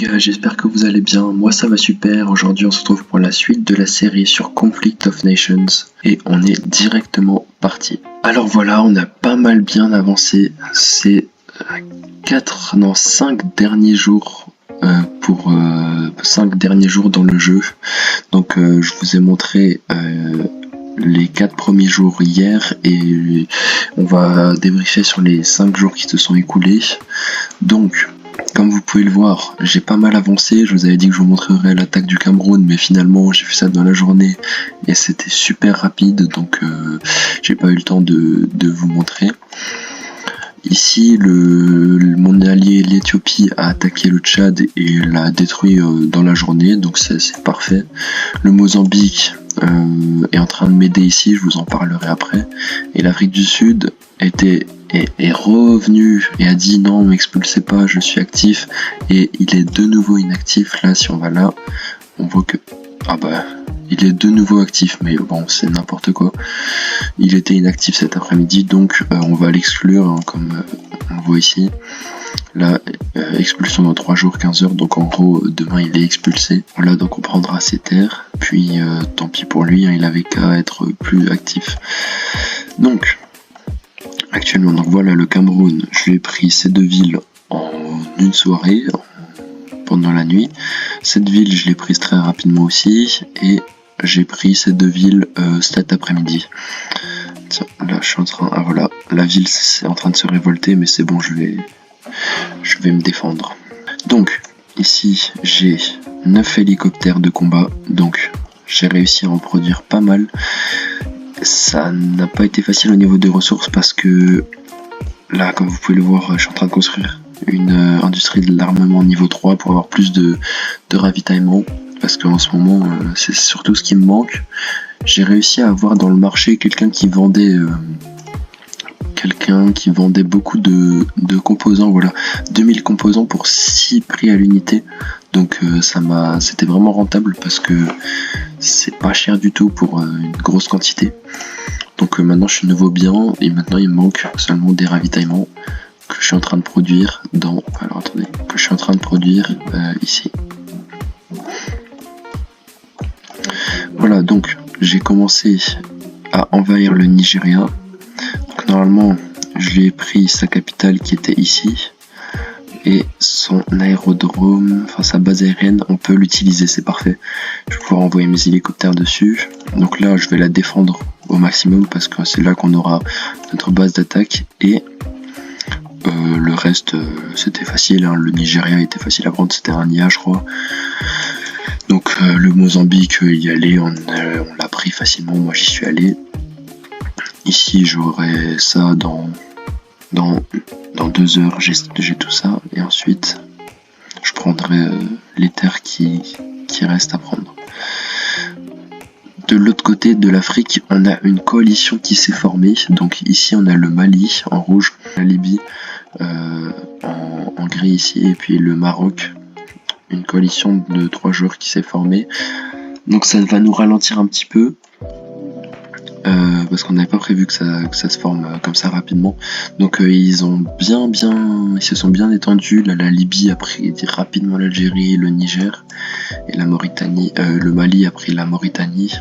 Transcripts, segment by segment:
gars, j'espère que vous allez bien, moi ça va super. Aujourd'hui on se retrouve pour la suite de la série sur Conflict of Nations et on est directement parti. Alors voilà, on a pas mal bien avancé ces 5 derniers jours pour 5 derniers jours dans le jeu. Donc je vous ai montré les 4 premiers jours hier et on va débriefer sur les 5 jours qui se sont écoulés. Donc comme vous pouvez le voir, j'ai pas mal avancé. Je vous avais dit que je vous montrerais l'attaque du Cameroun, mais finalement j'ai fait ça dans la journée et c'était super rapide, donc j'ai pas eu le temps de vous montrer. Ici, mon allié l'Éthiopie a attaqué le Tchad et l'a détruit dans la journée, donc c'est parfait. Le Mozambique est en train de m'aider ici, je vous en parlerai après. Et l'Afrique du Sud est revenu et a dit non, m'expulsez pas, je suis actif, et il est de nouveau inactif. Là, si on va là, on voit que il est de nouveau actif, mais bon, c'est n'importe quoi. Il était inactif cet après-midi, donc on va l'exclure, hein, comme on le voit ici. Là, expulsion dans 3 jours, 15 heures, donc en gros, demain il est expulsé. Voilà, donc on prendra ses terres, puis tant pis pour lui, hein, il avait qu'à être plus actif. Donc, actuellement, donc voilà, le Cameroun, je lui ai pris ces 2 villes en une soirée, pendant la nuit. Cette ville, je l'ai prise très rapidement aussi, et j'ai pris ces 2 villes cet après-midi. Tiens, là je suis en train... Ah voilà, la ville c'est en train de se révolter, mais c'est bon, je vais me défendre. Donc, ici, j'ai 9 hélicoptères de combat, donc j'ai réussi à en produire pas mal. Ça n'a pas été facile au niveau des ressources parce que là, comme vous pouvez le voir, je suis en train de construire une industrie de l'armement niveau 3 pour avoir plus de ravitaillement, parce qu'en ce moment c'est surtout ce qui me manque. J'ai réussi à avoir dans le marché quelqu'un qui vendait beaucoup de composants, voilà, 2000 composants pour 6 prix à l'unité, donc c'était vraiment rentable parce que c'est pas cher du tout pour une grosse quantité. Donc maintenant je suis nouveau bien, et maintenant il me manque seulement des ravitaillements que je suis en train de produire ici. Voilà, donc j'ai commencé à envahir le Nigeria. Donc normalement je lui ai pris sa capitale qui était ici, et son aérodrome, enfin sa base aérienne, on peut l'utiliser, c'est parfait. Je vais pouvoir envoyer mes hélicoptères dessus. Donc là je vais la défendre au maximum parce que c'est là qu'on aura notre base d'attaque, et le reste c'était facile, hein. Le Nigeria était facile à prendre, c'était un IA je crois. Donc le Mozambique, y aller, on l'a pris facilement, moi j'y suis allé. Ici j'aurai ça dans 2 heures, j'ai tout ça, et ensuite je prendrai les terres qui restent à prendre. De l'autre côté de l'Afrique, on a une coalition qui s'est formée. Donc ici on a le Mali en rouge, la Libye en gris ici, et puis le Maroc. Une coalition de 3 joueurs qui s'est formée. Donc ça va nous ralentir un petit peu, parce qu'on n'avait pas prévu que ça se forme comme ça rapidement. Donc ils se sont bien étendus. Là, la Libye a pris rapidement l'Algérie, le Niger et la Mauritanie. Le Mali a pris la Mauritanie,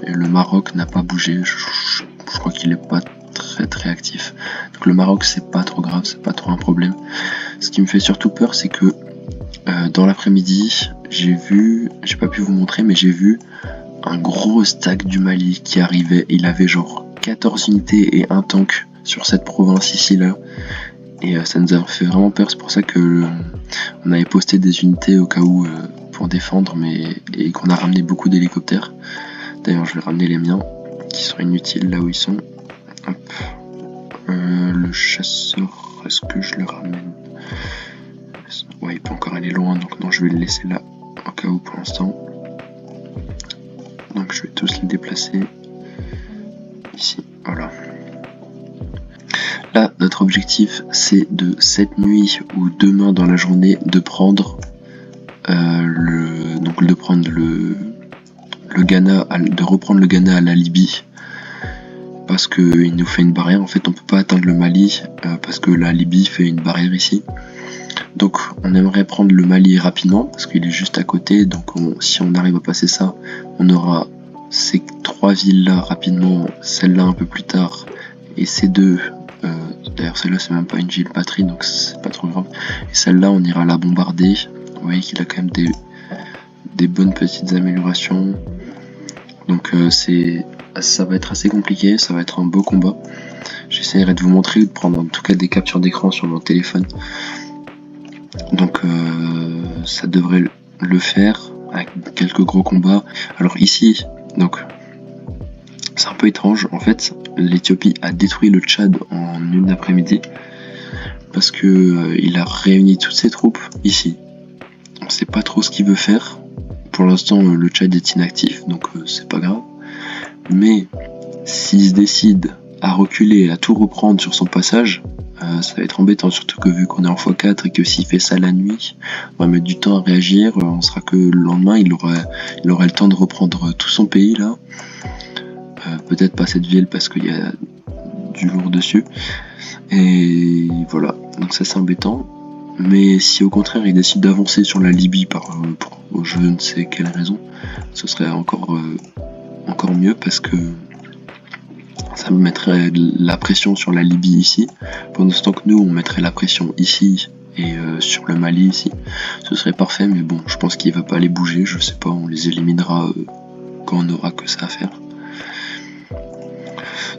et le Maroc n'a pas bougé. Je crois qu'il est pas très actif. Donc le Maroc, c'est pas trop grave, c'est pas trop un problème. Ce qui me fait surtout peur, c'est que dans l'après-midi, j'ai pas pu vous montrer, mais j'ai vu un gros stack du Mali qui arrivait. Il avait genre 14 unités et un tank sur cette province ici là, et ça nous a fait vraiment peur. C'est pour ça que on avait posté des unités au cas où pour défendre, et qu'on a ramené beaucoup d'hélicoptères. D'ailleurs je vais ramener les miens qui sont inutiles là où ils sont. Hop. Le chasseur, est-ce que je le ramène? Ouais, il peut encore aller loin, donc non, je vais le laisser là au cas où pour l'instant. Donc je vais tous les déplacer ici, voilà. Là, notre objectif, c'est de cette nuit ou demain dans la journée de prendre de reprendre le Ghana à la Libye, parce qu'il nous fait une barrière. En fait, on peut pas atteindre le Mali parce que la Libye fait une barrière ici. Donc on aimerait prendre le Mali rapidement parce qu'il est juste à côté, donc si on arrive à passer ça, on aura ces 3 villes là rapidement, celle-là un peu plus tard, et ces deux, d'ailleurs celle-là c'est même pas une ville patrie donc c'est pas trop grave, et celle-là on ira la bombarder. Vous voyez qu'il a quand même des bonnes petites améliorations, donc ça va être assez compliqué, ça va être un beau combat. J'essaierai de vous montrer ou de prendre en tout cas des captures d'écran sur mon téléphone. Donc ça devrait le faire avec quelques gros combats. Alors ici, donc c'est un peu étrange. En fait, l'Éthiopie a détruit le Tchad en une après-midi parce que il a réuni toutes ses troupes ici. On sait pas trop ce qu'il veut faire. Pour l'instant, le Tchad est inactif, donc c'est pas grave. Mais s'il se décide à reculer, à tout reprendre sur son passage, ça va être embêtant, surtout que vu qu'on est en x4 et que s'il fait ça la nuit, on va mettre du temps à réagir, on sera que le lendemain, il aurait le temps de reprendre tout son pays là. Peut-être pas cette ville parce qu'il y a du lourd dessus. Et voilà, donc ça c'est embêtant. Mais si au contraire il décide d'avancer sur la Libye pour je ne sais quelle raison, ce serait encore mieux parce que ça me mettrait la pression sur la Libye ici, pendant ce temps que nous on mettrait la pression ici et sur le Mali ici. Ce serait parfait, mais bon, je pense qu'il va pas les bouger, je sais pas, on les éliminera quand on aura que ça à faire.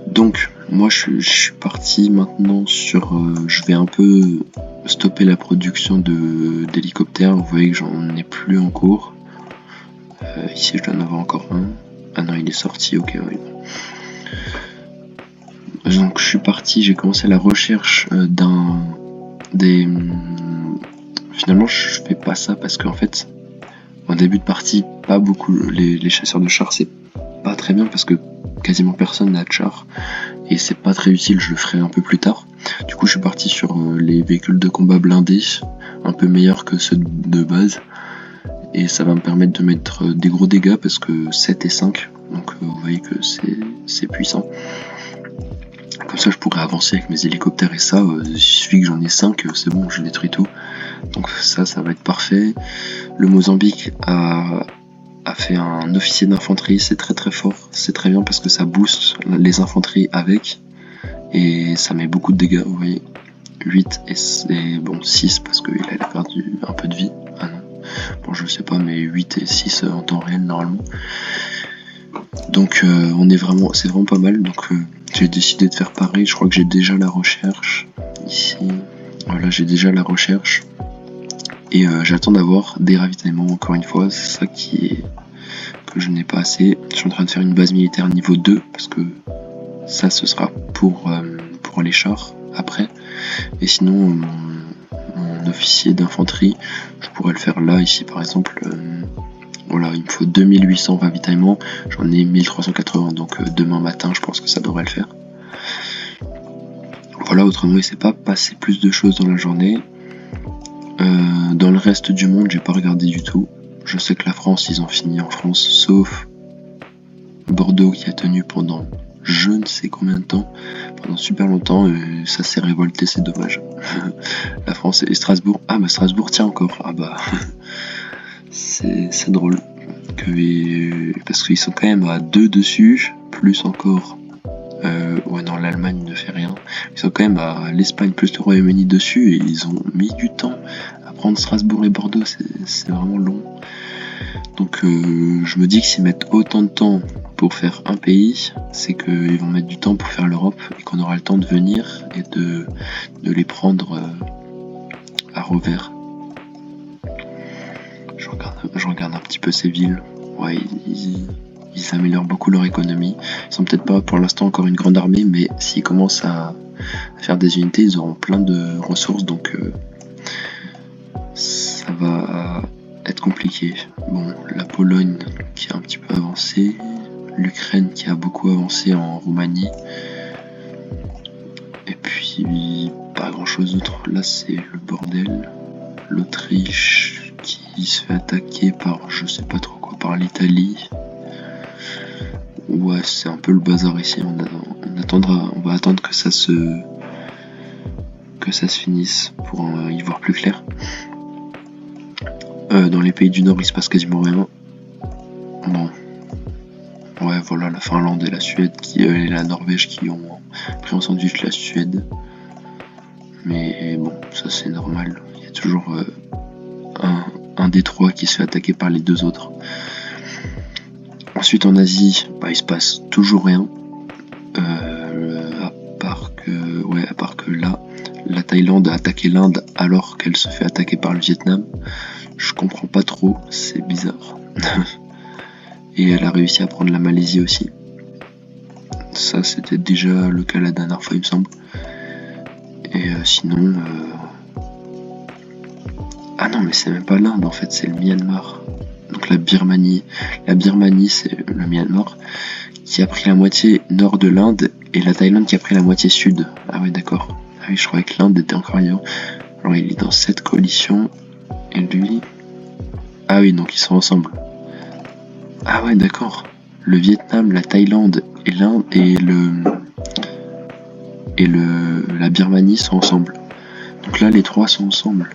Donc moi je suis parti maintenant sur, je vais un peu stopper la production d'hélicoptères. Vous voyez que j'en ai plus en cours. Ici je dois en avoir encore un. Ah non, il est sorti, ok, oui. Donc je suis parti, j'ai commencé la recherche finalement je fais pas ça parce qu'en fait en début de partie pas beaucoup, les chasseurs de chars c'est pas très bien parce que quasiment personne n'a de char et c'est pas très utile, je le ferai un peu plus tard. Du coup je suis parti sur les véhicules de combat blindés, un peu meilleurs que ceux de base, et ça va me permettre de mettre des gros dégâts parce que 7 et 5, donc vous voyez que c'est puissant. Comme ça je pourrais avancer avec mes hélicoptères et ça, il suffit que j'en ai 5, c'est bon, je détruis tout. Donc ça va être parfait. Le Mozambique a fait un officier d'infanterie, c'est très très fort, c'est très bien parce que ça booste les infanteries avec, et ça met beaucoup de dégâts, vous voyez. 8 et bon 6 parce qu'il a perdu un peu de vie. Ah non, bon je sais pas, mais 8 et 6 en temps réel normalement. Donc c'est vraiment pas mal, donc j'ai décidé de faire pareil. Je crois que j'ai déjà la recherche ici, voilà, j'ai déjà la recherche et j'attends d'avoir des ravitaillements encore une fois, c'est ça que je n'ai pas assez. Je suis en train de faire une base militaire niveau 2 parce que ça ce sera pour les chars après, et sinon mon officier d'infanterie je pourrais le faire là, ici par exemple. Voilà, il me faut 2800 ravitaillements, j'en ai 1380, donc demain matin je pense que ça devrait le faire. Voilà, autrement il s'est pas passé plus de choses dans la journée. Dans le reste du monde j'ai pas regardé du tout. Je sais que la France, ils ont fini en France, sauf Bordeaux qui a tenu pendant je ne sais combien de temps, pendant super longtemps, et ça s'est révolté, c'est dommage. La France et Strasbourg, ah bah Strasbourg tient encore, ah bah c'est drôle, parce qu'ils sont quand même à 2 dessus, plus encore, ouais non, l'Allemagne ne fait rien, ils sont quand même à l'Espagne plus le Royaume-Uni dessus, et ils ont mis du temps à prendre Strasbourg et Bordeaux, c'est vraiment long. Donc je me dis que s'ils mettent autant de temps pour faire un pays, c'est qu'ils vont mettre du temps pour faire l'Europe et qu'on aura le temps de venir et de les prendre à revers. Je regarde un petit peu ces villes. Ouais, ils améliorent beaucoup leur économie. Ils sont peut-être pas pour l'instant encore une grande armée, mais s'ils commencent à faire des unités, ils auront plein de ressources, donc ça va être compliqué. Bon, la Pologne qui a un petit peu avancé, l'Ukraine qui a beaucoup avancé en Roumanie, et puis pas grand chose d'autre. Là c'est le bordel. L'Autriche qui se fait attaquer par je sais pas trop quoi, par l'Italie. Ouais, c'est un peu le bazar ici. On va attendre que que ça se finisse pour y voir plus clair. Dans les pays du Nord, il se passe quasiment rien. Bon. Ouais, voilà, la Finlande et la Suède et la Norvège qui ont pris en sandwich la Suède. Mais bon, ça c'est normal. Il y a toujours un des trois qui se fait attaquer par les deux autres. Ensuite en Asie, il se passe toujours rien. À part que là, la Thaïlande a attaqué l'Inde alors qu'elle se fait attaquer par le Vietnam. Je comprends pas trop, c'est bizarre. Et elle a réussi à prendre la Malaisie aussi. Ça c'était déjà le cas la dernière fois il me semble. Et sinon... Ah non mais c'est même pas l'Inde en fait, c'est le Myanmar. Donc la Birmanie. La Birmanie c'est le Myanmar qui a pris la moitié nord de l'Inde et la Thaïlande qui a pris la moitié sud. Ah ouais d'accord. Ah oui je croyais que l'Inde était encore vivant. Alors il est dans cette coalition et lui... Ah oui donc ils sont ensemble. Ah ouais d'accord. Le Vietnam, la Thaïlande et l'Inde et la Birmanie sont ensemble. Donc là les trois sont ensemble.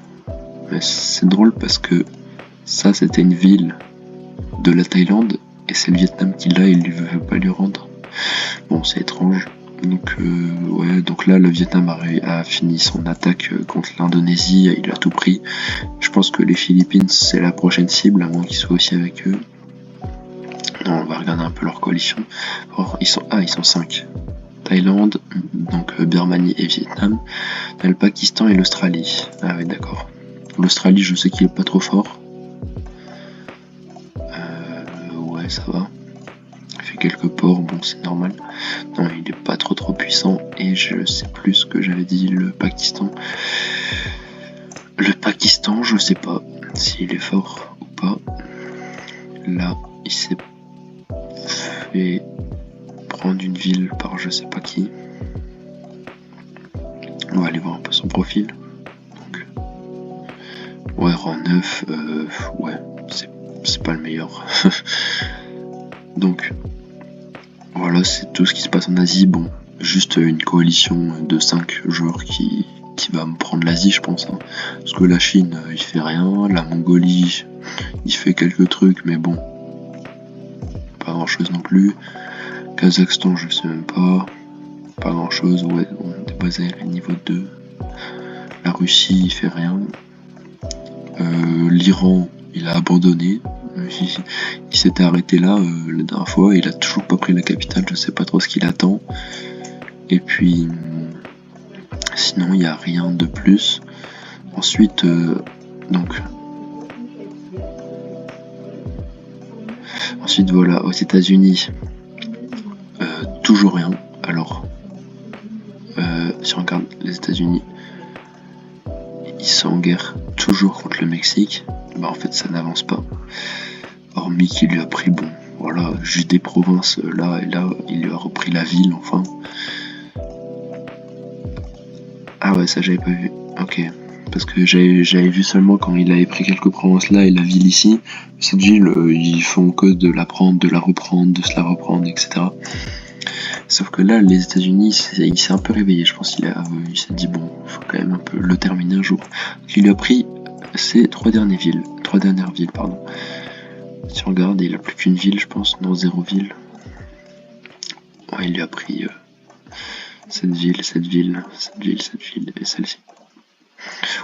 Mais c'est drôle parce que ça c'était une ville de la Thaïlande et c'est le Vietnam qui l'a et il ne veut pas lui rendre. Bon c'est étrange. Donc là le Vietnam a fini son attaque contre l'Indonésie, il a tout pris. Je pense que les Philippines c'est la prochaine cible, à moins qu'ils soient aussi avec eux. Non, on va regarder un peu leur coalition. Alors, ils sont 5. Thaïlande, donc Birmanie et Vietnam. Le Pakistan et l'Australie. Ah oui d'accord. L'Australie je sais qu'il est pas trop fort. Ouais ça va. Il fait quelques ports, bon c'est normal. Non il est pas trop puissant. Et je sais plus ce que j'avais dit, le Pakistan. Le Pakistan je sais pas s'il est fort ou pas. Là il s'est fait prendre une ville par je sais pas qui. On va aller voir un peu son profil. Donc, ouais, rang 9, ouais, c'est pas le meilleur. Donc, voilà, c'est tout ce qui se passe en Asie. Bon, juste une coalition de 5 joueurs qui va me prendre l'Asie, je pense. Hein. Parce que la Chine, il fait rien. La Mongolie, il fait quelques trucs, mais bon, pas grand chose non plus. Kazakhstan, je sais même pas. Pas grand chose, ouais, on est basé à niveau 2. La Russie, il fait rien. L'Iran, il a abandonné. Il s'était arrêté là la dernière fois. Il a toujours pas pris la capitale. Je sais pas trop ce qu'il attend. Et puis, sinon, il n'y a rien de plus. Ensuite, Ensuite, voilà, aux États-Unis, toujours rien. Alors, si on regarde les États-Unis, ils sont en guerre toujours contre le Mexique. En fait, ça n'avance pas. Hormis qu'il lui a pris, juste des provinces là et là, il lui a repris la ville, enfin. Ah ouais, ça j'avais pas vu. Ok. Parce que j'avais vu seulement quand il avait pris quelques provinces là et la ville ici. Cette ville, ils font que de la prendre, de la reprendre, de se la reprendre, etc. Sauf que là, les États-Unis, il s'est un peu réveillé. Je pense qu'il s'est dit bon, faut quand même un peu le terminer un jour. Il lui a pris ses 3 dernières villes, pardon. Si on regarde, il a plus qu'une ville, je pense, non 0 ville. Ouais, il lui a pris cette ville et celle-ci.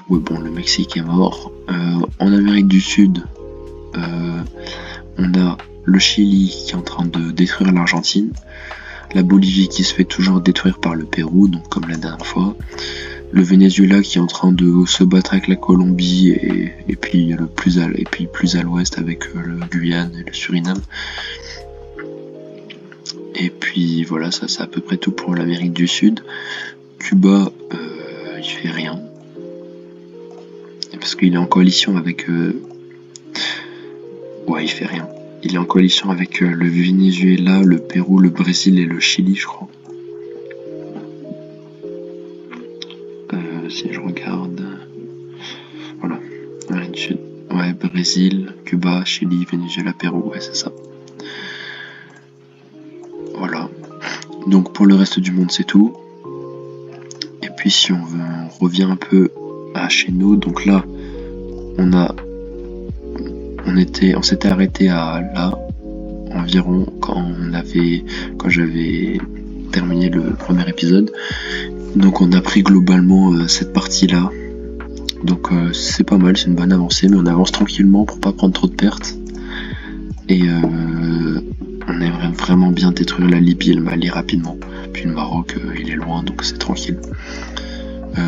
Ouais, bon, le Mexique est mort. En Amérique du Sud, on a le Chili qui est en train de détruire l'Argentine. La Bolivie qui se fait toujours détruire par le Pérou, donc comme la dernière fois. Le Venezuela qui est en train de se battre avec la Colombie et puis plus à l'ouest avec le Guyane et le Suriname. Et puis voilà, ça c'est à peu près tout pour l'Amérique du Sud. Cuba, il fait rien. Parce qu'il est en coalition avec... Ouais, il fait rien. Il est en coalition avec le Venezuela, le Pérou, le Brésil et le Chili, je crois. Si je regarde... Voilà. Ouais, Brésil, Cuba, Chili, Venezuela, Pérou, ouais, c'est ça. Voilà. Donc pour le reste du monde, c'est tout. Et puis si on revient un peu à chez nous, donc là on s'était arrêté à là environ quand j'avais terminé le premier épisode. Donc on a pris globalement cette partie là. Donc c'est pas mal, c'est une bonne avancée, mais on avance tranquillement pour pas prendre trop de pertes. Et on aimerait vraiment bien détruire la Libye et le Mali rapidement. Puis le Maroc, il est loin, donc c'est tranquille.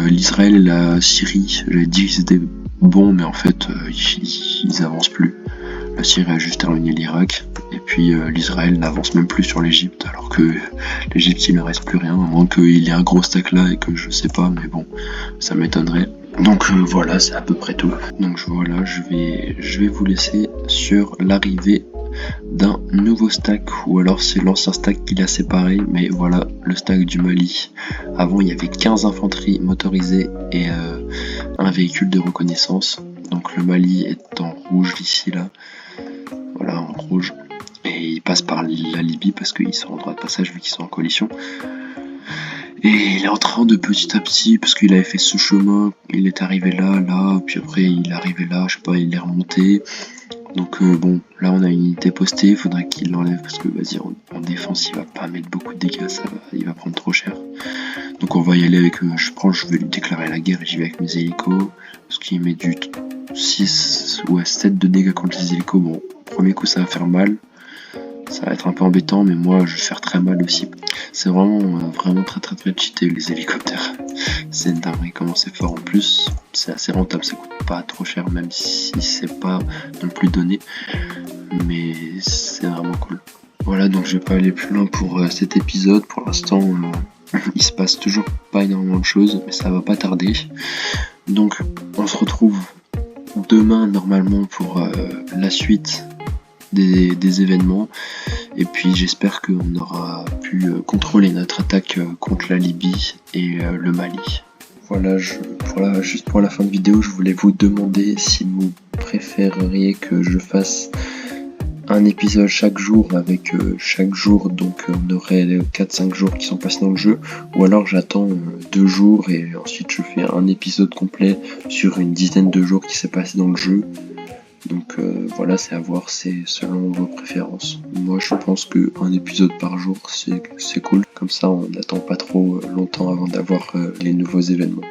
L'Israël et la Syrie, j'avais dit qu'ils étaient bons, mais en fait, ils avancent plus. La Syrie a juste terminé l'Irak, et puis l'Israël n'avance même plus sur l'Égypte, alors que l'Égypte, il ne reste plus rien, à moins qu'il y ait un gros stack là et que je sais pas, mais bon, ça m'étonnerait. Donc voilà, c'est à peu près tout. Donc voilà, je vais vous laisser sur l'arrivée d'un nouveau stack, ou alors c'est l'ancien stack qui l'a séparé, mais voilà le stack du Mali. Avant il y avait 15 infanteries motorisées et un véhicule de reconnaissance. Donc le Mali est en rouge ici là, voilà en rouge, et il passe par la Libye parce qu'ils sont en droit de passage vu qu'ils sont en coalition. Et il est en train de petit à petit, parce qu'il avait fait ce chemin, il est arrivé là, puis après il est arrivé là, je sais pas, il est remonté. Donc bon, là on a une unité postée, il faudrait qu'il l'enlève parce que vas-y, en défense il va pas mettre beaucoup de dégâts, il va prendre trop cher. Donc on va y aller avec, je vais lui déclarer la guerre et j'y vais avec mes hélicos, parce qu'il met du 6 ou 7 de dégâts contre les hélicos. Bon, premier coup ça va faire mal, ça va être un peu embêtant, mais moi je vais faire très mal aussi. C'est vraiment très très très cheaté les hélicoptères. C'est dingue comment c'est fort, en plus c'est assez rentable, ça coûte pas trop cher même si c'est pas non plus donné, mais c'est vraiment cool. Voilà, donc je vais pas aller plus loin pour cet épisode. Pour l'instant il se passe toujours pas énormément de choses, mais ça va pas tarder. Donc on se retrouve demain normalement pour la suite des événements, et puis j'espère qu'on aura pu contrôler notre attaque contre la Libye et le Mali. Voilà, juste pour la fin de vidéo, je voulais vous demander si vous préféreriez que je fasse un épisode chaque jour, avec chaque jour, donc on aurait 4-5 jours qui sont passés dans le jeu, ou alors j'attends 2 jours et ensuite je fais un épisode complet sur une dizaine de jours qui s'est passé dans le jeu. Donc voilà, c'est à voir, c'est selon vos préférences. Moi je pense qu'un épisode par jour c'est cool, comme ça on n'attend pas trop longtemps avant d'avoir les nouveaux événements.